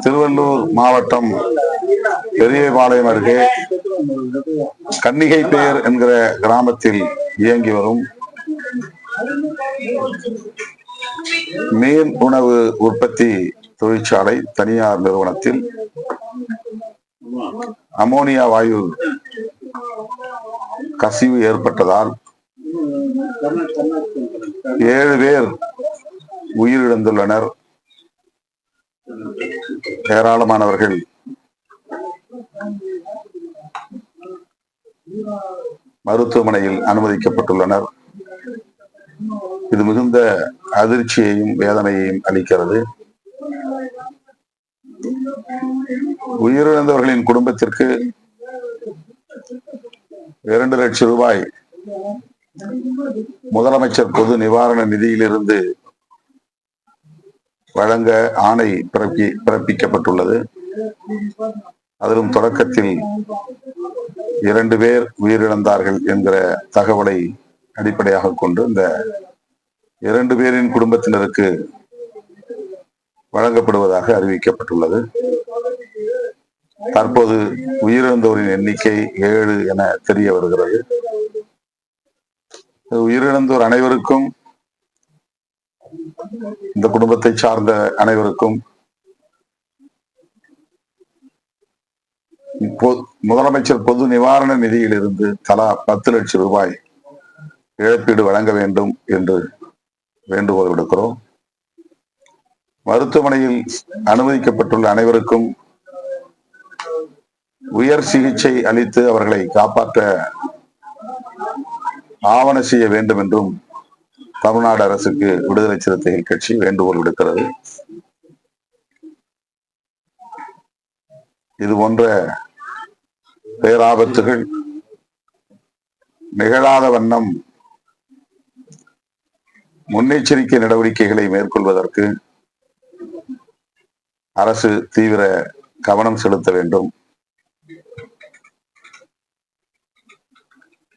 திருவள்ளூர் மாவட்டம் பெரியபாளையம் அருகே கன்னிகை பேர் என்கிற கிராமத்தில் இயங்கி வரும் மீன் உணவு உற்பத்தி தொழிற்சாலை தனியார் நிறுவனத்தில் அமோனியா வாயு கசிவு ஏற்பட்டதால் 7 பேர் உயிரிழந்துள்ளனர். ஏராளமானவர்கள் மருத்துவமனையில் அனுமதிக்கப்பட்டுள்ளனர். இது மிகுந்த அதிர்ச்சியையும் வேதனையையும் அளிக்கிறது. உயிரிழந்தவர்களின் குடும்பத்திற்கு 2 லட்சம் ரூபாய் முதலமைச்சர் பொது நிவாரண நிதியிலிருந்து வழங்க ஆணை பிறப்பிக்கப்பட்டுள்ளது. அதிலும் தொடக்கத்தில் 2 பேர் உயிரிழந்தார்கள் என்கிற தகவலை அடிப்படையாக கொண்டு இந்த 2 பேரின் குடும்பத்தினருக்கு வழங்கப்படுவதாக அறிவிக்கப்பட்டுள்ளது. தற்போது உயிரிழந்தோரின் எண்ணிக்கை 7 என தெரிய வருகிறது. உயிரிழந்தோர் அனைவருக்கும், இந்த குடும்பத்தை சார்ந்த அனைவருக்கும் முதலமைச்சர் பொது நிவாரண நிதியிலிருந்து தலா 10 லட்சம் ரூபாய் இழப்பீடு வழங்க வேண்டும் என்று வேண்டுகோள் விடுக்கிறோம். மருத்துவமனையில் அனுமதிக்கப்பட்டுள்ள அனைவருக்கும் உயர் சிகிச்சை அளித்து அவர்களை காப்பாற்ற ஆவண செய்ய வேண்டும் என்றும் தமிழ்நாடு அரசுக்கு விடுதலை சிறுத்தைகள் கட்சி வேண்டுகோள் விடுக்கிறது. இது போன்ற பேராபத்துகள் நிகழாத வண்ணம் முன்னெச்சரிக்கை நடவடிக்கைகளை மேற்கொள்வதற்கு அரசு தீவிர கவனம் செலுத்த வேண்டும்.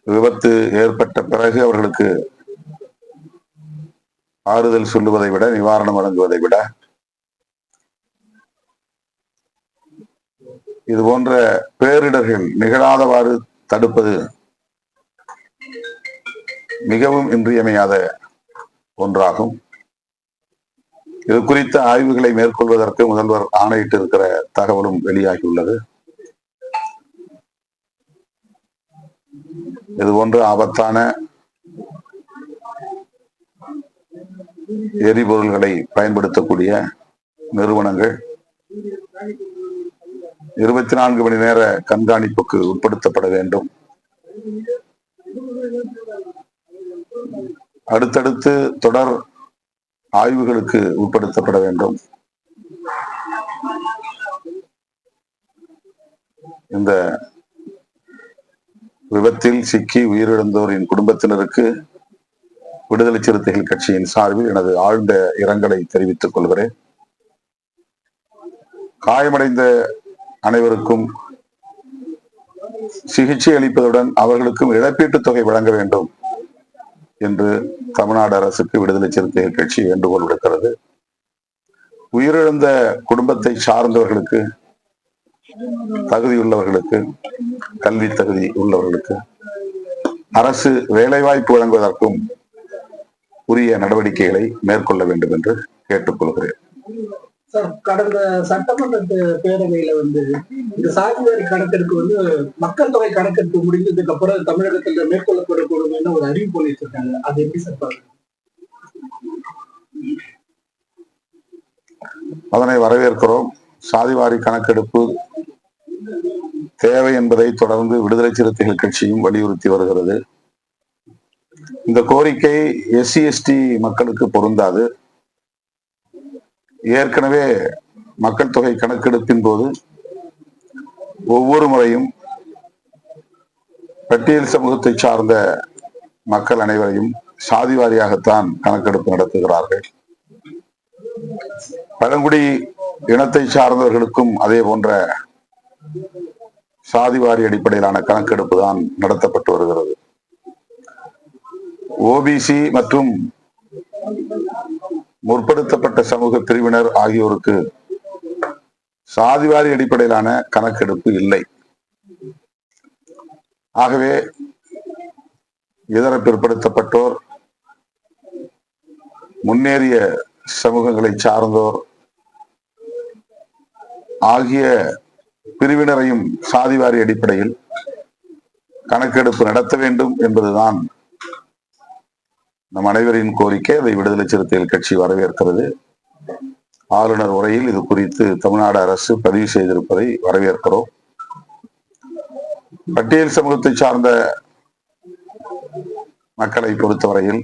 விபத்து ஏற்பட்ட பிறகு அவர்களுக்கு ஆறுதல் சொல்லுவதை விட, நிவாரணம் வழங்குவதை விட, இது போன்ற பேரிடர்கள் நிகழாதவாறு தடுப்பது மிகவும் இன்றியமையாத ஒன்றாகும். இது குறித்த ஆய்வுகளை மேற்கொள்வதற்கு முதல்வர் ஆணையிட்டு இருக்கிற தகவலும் வெளியாகியுள்ளது. இது போன்ற ஆபத்தான எரிபொருள்களை பயன்படுத்தக்கூடிய நிறுவனங்கள் 24 மணி நேர கண்காணிப்புக்கு உட்படுத்தப்பட வேண்டும். அடுத்தடுத்து தொடர் ஆய்வுகளுக்கு உட்படுத்தப்பட வேண்டும். இந்த விபத்தில் சிக்கி உயிரிழந்தோரின் குடும்பத்தினருக்கு விடுதலை சிறுத்தைகள் கட்சியின் சார்பில் எனது ஆழ்ந்த இரங்கலை தெரிவித்துக் கொள்கிறேன். காயமடைந்த அனைவருக்கும் சிகிச்சை அளிப்பதுடன் அவர்களுக்கும் இழப்பீட்டுத் தொகை வழங்க வேண்டும் என்று தமிழ்நாடு அரசுக்கு விடுதலை சிறுத்தைகள் கட்சி வேண்டுகோள் விடுக்கிறது. உயிரிழந்த குடும்பத்தை சார்ந்தவர்களுக்கு, தகுதியுள்ளவர்களுக்கு, கல்வி தகுதி உள்ளவர்களுக்கு அரசு வேலைவாய்ப்பு வழங்குவதற்கும் உரிய நடவடிக்கைகளை மேற்கொள்ள வேண்டும் என்று கேட்டுக்கொள்கிறேன். கடந்த சட்டமன்ற பேரவையில இந்த சாதிவாரி கணக்கெடுப்பு மக்கள் தொகை கணக்கெடுப்பு முடிந்ததுக்கு அப்புறம் தமிழகத்தில் மேற்கொள்ளப்படக்கூடும் ஒரு அறிவிப்பு வச்சிருக்காங்க. அது எப்படி சார்? அதனை வரவேற்கிறோம். சாதிவாரி கணக்கெடுப்பு தேவை என்பதை தொடர்ந்து விடுதலை சிறுத்தைகள் கட்சியும் வலியுறுத்தி வருகிறது. இந்த கோரிக்கை SC ST மக்களுக்கு பொருந்தாது. ஏற்கனவே மக்கள் தொகை கணக்கெடுப்பின் போது ஒவ்வொரு முறையும் பட்டியல் சமூகத்தை சார்ந்த மக்கள் அனைவரையும் சாதி வாரியாகத்தான் கணக்கெடுப்பு நடத்துகிறார்கள். பழங்குடி இனத்தை சார்ந்தவர்களுக்கும் அதே போன்ற சாதிவாரி அடிப்படையிலான கணக்கெடுப்பு தான் நடத்தப்பட்டு வருகிறது. OBC மற்றும் முற்படுத்தப்பட்ட சமூக பிரிவினர் ஆகியோருக்கு சாதிவாரி அடிப்படையிலான கணக்கெடுப்பு இல்லை. ஆகவே இதர பிற்படுத்தப்பட்டோர், முன்னேறிய சமூகங்களை சார்ந்தோர் ஆகிய பிரிவினரையும் சாதிவாரி அடிப்படையில் கணக்கெடுப்பு நடத்த வேண்டும் என்பதுதான் நம் அனைவரின் கோரிக்கை. அதை விடுதலை சிறுத்தைகள் கட்சி வரவேற்கிறது. ஆளுநர் உரையில் இது குறித்து தமிழ்நாடு அரசு பதிவு செய்திருப்பதை வரவேற்கிறோம். பட்டியல் சமூகத்தை சார்ந்த மக்களை பொறுத்தவரையில்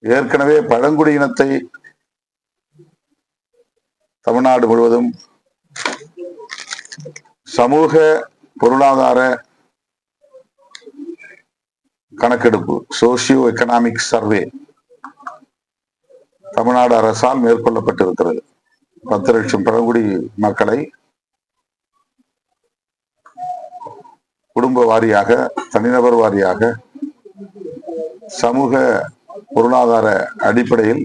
ஏற்கனவே பழங்குடியினத்தை தமிழ்நாடு முழுவதும் சமூக பொருளாதார கணக்கெடுப்பு, சோசியோ எக்கனாமிக் சர்வே தமிழ்நாடு அரசால் மேற்கொள்ளப்பட்டிருக்கிறது. 10 லட்சம் பழங்குடி மக்களை குடும்ப வாரியாக, தனிநபர் வாரியாக, சமூக பொருளாதார அடிப்படையில்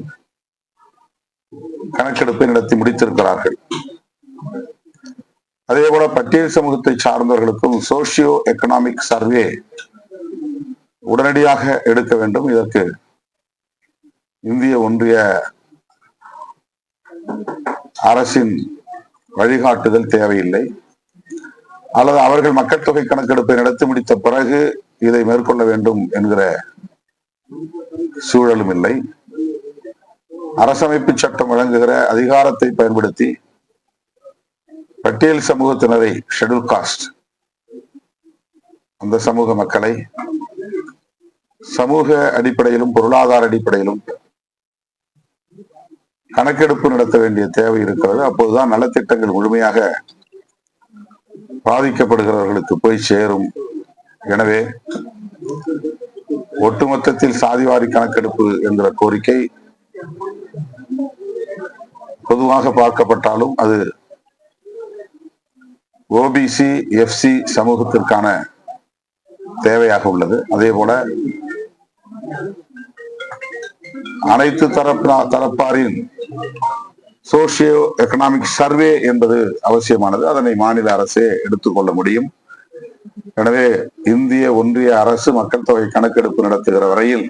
கணக்கெடுப்பை நடத்தி முடித்திருக்கிறார்கள். அதே போல பட்டியல் சமூகத்தை சார்ந்தவர்களுக்கும் சோசியோ எக்கனாமிக் சர்வே உடனடியாக எடுக்க வேண்டும். இதற்கு இந்திய ஒன்றிய அரசின் வழிகாட்டுதல் தேவையில்லை. அல்லது அவர்கள் மக்கள் தொகை கணக்கெடுப்பை நடத்தி முடித்த பிறகு இதை மேற்கொள்ள வேண்டும் என்கிற சூழலும் இல்லை. அரசமைப்பு சட்டம் வழங்குகிற அதிகாரத்தை பயன்படுத்தி பட்டியல் சமூகத்தினரை, ஷெட்யூல் காஸ்ட், அந்த சமூக மக்களை சமூக அடிப்படையிலும் பொருளாதார அடிப்படையிலும் கணக்கெடுப்பு நடத்த வேண்டிய தேவை இருக்கிறது. அப்போதுதான் நலத்திட்டங்கள் முழுமையாக பாதிக்கப்படுகிறவர்களுக்கு போய் சேரும். எனவே ஒட்டுமொத்தத்தில் சாதிவாரி கணக்கெடுப்பு என்கிற கோரிக்கை பொதுவாக பார்க்கப்பட்டாலும் அது ஓபிசி, எஃப்சி சமூகத்திற்கான தேவையாக உள்ளது. அதே போல அனைத்து தரப்பாரின் சோசியோ எக்கனாமிக் சர்வே என்பது அவசியமானது. அதனை மாநில அரசே எடுத்துக்கொள்ள முடியும். எனவே இந்திய ஒன்றிய அரசு மக்கள் தொகை கணக்கெடுப்பு நடத்துகிற வரையில்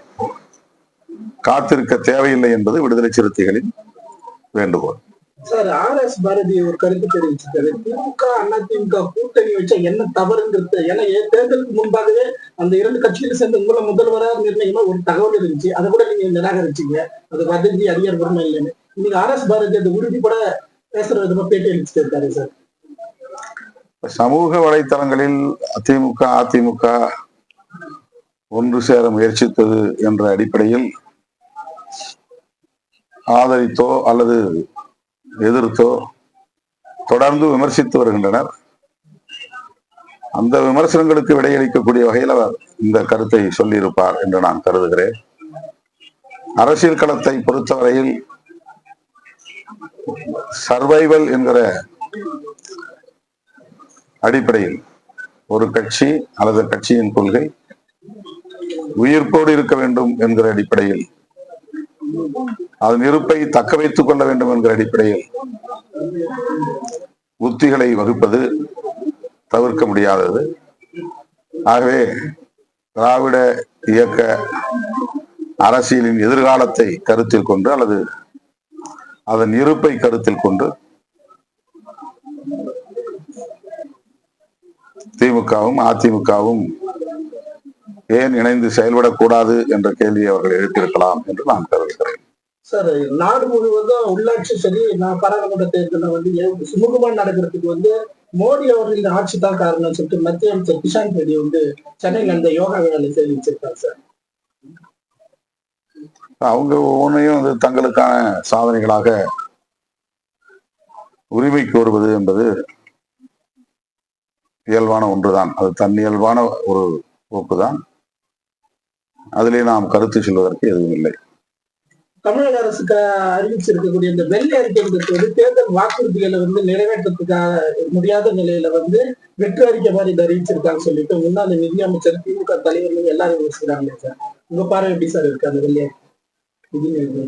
காத்திருக்க தேவையில்லை என்பது விடுதலை சிறுத்தைகளின் வேண்டுகோள். Sir, RS. பாரதி ஒரு கருத்து தெரிவிச்சிருக்காரு. திமுக, அதிமுக கூட்டணி வச்சா என்ன தவறுங்கிறது. ஏன்னா தேர்தலுக்கு முன்பாகவே அந்த 2 கட்சியில சேர்ந்து உங்களை முதல்வராக நிர்ணயமா ஒரு தகவல் இருந்துச்சு. அதை கூட நீங்க நிராகரிச்சீங்க. அது வதந்தி, அதிகாரப்பூர்வமா இல்லைன்னு. இன்னைக்கு ஆர்.எஸ். பாரதி அந்த உறுதிப்பட பேசுற விதமா பேட்டி அளிச்சுட்டு இருக்காரு சார். சமூக வலைத்தளங்களில் திமுக, அதிமுக ஒன்று சேர முயற்சித்தது என்ற அடிப்படையில் ஆதரித்தோ அல்லது எதிர்த்தோ தொடர்ந்து விமர்சித்து வருகின்றனர். அந்த விமர்சனங்களுக்கு விடையளிக்கக்கூடிய வகையில் அவர் இந்த கருத்தை சொல்லியிருப்பார் என்று நான் கருதுகிறேன். அரசியல் களத்தை பொறுத்தவரையில் சர்வைவல் என்கிற அடிப்படையில் ஒரு கட்சி அல்லது கட்சியின் கொள்கை உயிர்ப்போடு இருக்க வேண்டும் என்கிற அடிப்படையில், அதன் இருப்பை தக்க வைத்துக் கொள்ள வேண்டும் என்கிற அடிப்படையில் உத்திகளை வகுப்பது தவிர்க்க முடியாதது. ஆகவே திராவிட இயக்க அரசியலின் எதிர்காலத்தை கருத்தில் கொண்டு அல்லது அதன் இருப்பை கருத்தில் கொண்டு திமுகவும் அதிமுகவும் ஏன் இணைந்து செயல்படக்கூடாது என்ற கேள்வியை அவர்கள் எழுப்பியிருக்கலாம் என்று நான் கருதுகிறேன். சார், நாடு முழுவதும் உள்ளாட்சி சரி, பாராளுமன்ற தேர்தலில் சுமூகமா நடக்கிறதுக்கு மோடி அவர்களின் ஆட்சி தான் காரணம் சொல்லிட்டு மத்திய அமைச்சர் கிஷான் ரெட்டி சென்னையில் அந்த யோகா விழாவில் தெரிவிச்சிருக்காங்க சார். அவங்க ஒவ்வொன்றையும் தங்களுக்கான சாதனைகளாக உரிமை கோருவது என்பது இயல்பான ஒன்றுதான். அது தன்னியல்பான ஒரு போக்குதான். அதிலே நாம் கருத்து சொல்வதற்கு எதுவும் இல்லை. தமிழக அரசுக்கு அறிவிச்சிருக்கக்கூடிய இந்த வெள்ளை அறிக்கைன்றது தேர்தல் வாக்குறுதிகளை நிறைவேற்றத்துக்காக முடியாத நிலையில வெற்றி அறிக்கை மாதிரி அறிவிச்சிருக்காங்க சொல்லிட்டு முன்னாள் நிதியமைச்சர், திமுக தலைவர்கள் எல்லாரும் யோசிக்கிறாங்க சார். உங்க பார்வை எப்படி சார் இருக்கு அந்த வெள்ளை அறிக்கை?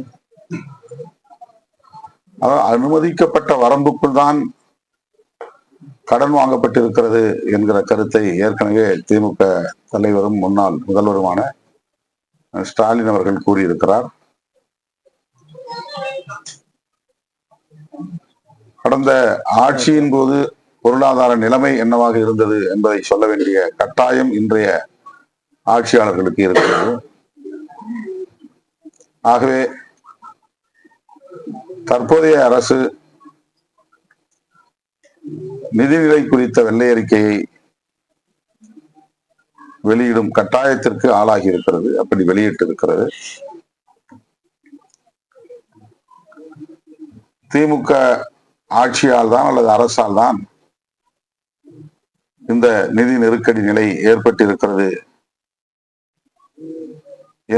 அதாவது அனுமதிக்கப்பட்ட வரம்புக்குள் தான் கடன் வாங்கப்பட்டிருக்கிறது என்கிற கருத்தை ஏற்கனவே திமுக தலைவரும் முன்னாள் முதல்வருமான ஸ்டாலின் அவர்கள் கூறியிருக்கிறார். கடந்த ஆட்சியின் போது பொருளாதார நிலைமை என்னவாக இருந்தது என்பதை சொல்ல வேண்டிய கட்டாயம் இன்றைய ஆட்சியாளர்களுக்கு இருக்கிறது. ஆகவே தற்போதைய அரசு நிதிநிலை குறித்த வெள்ளை அறிக்கையை வெளியிடும் கட்டாயத்திற்கு ஆளாகி இருக்கிறது. அப்படி வெளியிட்டிருக்கிறது. திமுக ஆட்சியால் தான் அல்லது அரசால் தான் இந்த நிதி நெருக்கடி நிலை ஏற்பட்டிருக்கிறது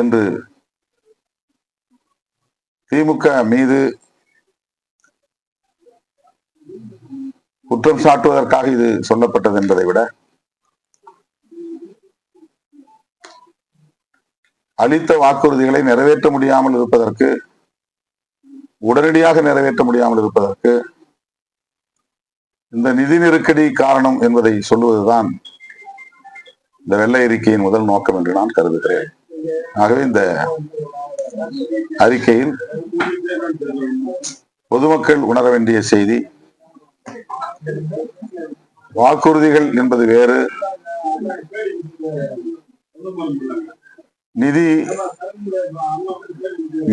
என்று திமுக மீது குற்றம் சாட்டுவதற்காக இது சொல்லப்பட்டது என்பதை விட அளித்த வாக்குறுதிகளை நிறைவேற்ற முடியாமல் இருப்பதற்கு, உடனடியாக நிறைவேற்ற முடியாமல் இருப்பதற்கு இந்த நிதி நெருக்கடி காரணம் என்பதை சொல்லுவதுதான் இந்த வெள்ளை அறிக்கையின் முதல் நோக்கம் என்று நான் கருதுகிறேன். ஆகவே இந்த அறிக்கையில் பொதுமக்கள் உணர வேண்டிய செய்தி, வாக்குறுதிகள் என்பது வேறு, நிதி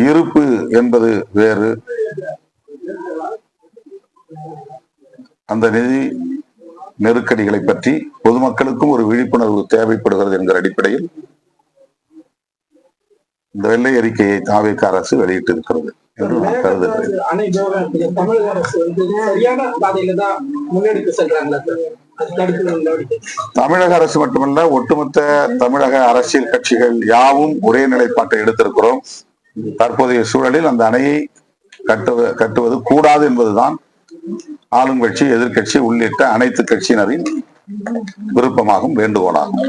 இருப்பு என்பது வேறு. அந்த நிதி நெருக்கடிகளை பற்றி பொதுமக்களுக்கும் ஒரு விழிப்புணர்வு தேவைப்படுகிறது என்கிற அடிப்படையில் இந்த வெள்ளை அறிக்கையை தாவேக அரசு வெளியிட்டிருக்கிறது என்று நான் கருதுகிறேன். தமிழக அரசு வந்து சரியான பாதையில தான் முன்னெடுத்து செல்றாங்களா? தமிழக அரசு மட்டுமல்ல, ஒட்டுமொத்த தமிழக அரசியல் கட்சிகள் யாவும் ஒரே நிலைப்பாட்டை எடுத்திருக்கிறோம். தற்போதைய சூழலில் அந்த அணையை கட்டுவது கூடாது என்பதுதான் ஆளும் கட்சி, எதிர்கட்சி உள்ளிட்ட அனைத்து கட்சியினரின் விருப்பமாகும், வேண்டுகோளாகும்.